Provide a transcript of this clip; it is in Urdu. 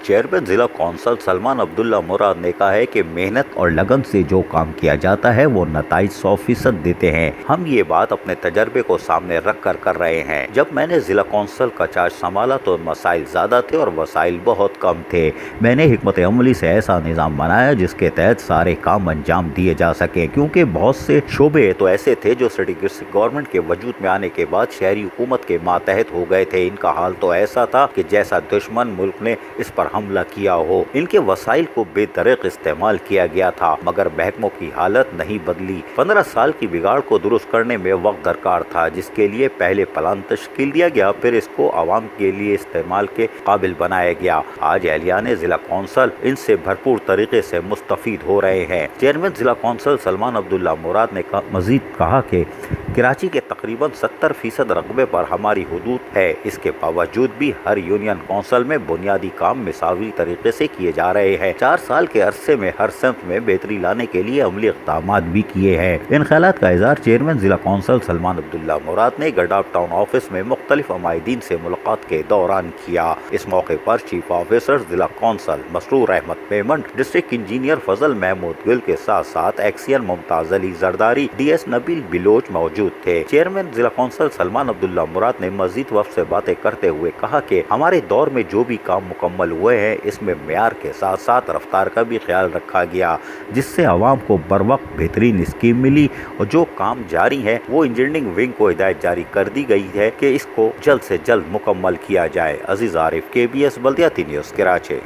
چیئرمین ضلع کونسل سلمان عبداللہ مراد نے کہا ہے کہ محنت اور لگن سے جو کام کیا جاتا ہے وہ نتائج 100% دیتے ہیں۔ ہم یہ بات اپنے تجربے کو سامنے رکھ کر رہے ہیں۔ جب میں نے ضلع کونسل کا چارج سنبھالا تو مسائل زیادہ تھے اور وسائل بہت کم تھے۔ میں نے حکمت عملی سے ایسا نظام بنایا جس کے تحت سارے کام انجام دیے جا سکیں، کیونکہ بہت سے شعبے تو ایسے تھے جو سٹی گورنمنٹ کے وجود میں آنے کے بعد شہری حکومت کے ماتحت ہو گئے تھے۔ ان کا حال تو ایسا تھا کہ جیسا دشمن ملک نے اس پر حملہ کیا ہو۔ ان کے وسائل کو بے دریغ استعمال کیا گیا تھا، مگر محکموں کی حالت نہیں بدلی۔ 15 سال کی بگاڑ کو درست کرنے میں وقت درکار تھا، جس کے لیے پہلے پلان تشکیل دیا گیا، پھر اس کو عوام کے لیے استعمال کے قابل بنایا گیا۔ آج اہلیان ضلع کونسل ان سے بھرپور طریقے سے مستفید ہو رہے ہیں۔ چیئرمین ضلع کونسل سلمان عبداللہ مراد نے مزید کہا کہ کراچی کے تقریباً 70% رقبے پر ہماری حدود ہے۔ اس کے باوجود بھی ہر یونین کونسل میں بنیادی کام مساوی طریقے سے کیے جا رہے ہیں۔ 4 سال کے عرصے میں ہر سمت میں بہتری لانے کے لیے عملی اقدامات بھی کیے ہیں۔ ان خیالات کا اظہار چیئرمین ضلع کونسل سلمان عبداللہ مراد نے گڈاف ٹاؤن آفس میں مختلف عمائدین سے ملاقات کے دوران کیا۔ اس موقع پر چیف آفیسر ضلع کونسل مسرور احمد میمن، ڈسٹرکٹ انجینئر فضل محمود گل کے ساتھ ساتھ ایکسین ممتاز علی زرداری، ڈی ایس نبیل بلوچ موجود تھے۔ چیئرمین ضلع کونسل سلمان عبداللہ مراد نے مزید وفد سے باتیں کرتے ہوئے کہا کہ ہمارے دور میں جو بھی کام مکمل ہوئے ہیں اس میں معیار کے ساتھ ساتھ رفتار کا بھی خیال رکھا گیا، جس سے عوام کو بروقت بہترین اسکیم ملی، اور جو کام جاری ہیں وہ انجینئرنگ ونگ کو ہدایت جاری کر دی گئی ہے کہ اس کو جلد سے جلد مکمل کیا جائے۔ عزیز عارف، KBS بلدیاتی نیوز، کراچی۔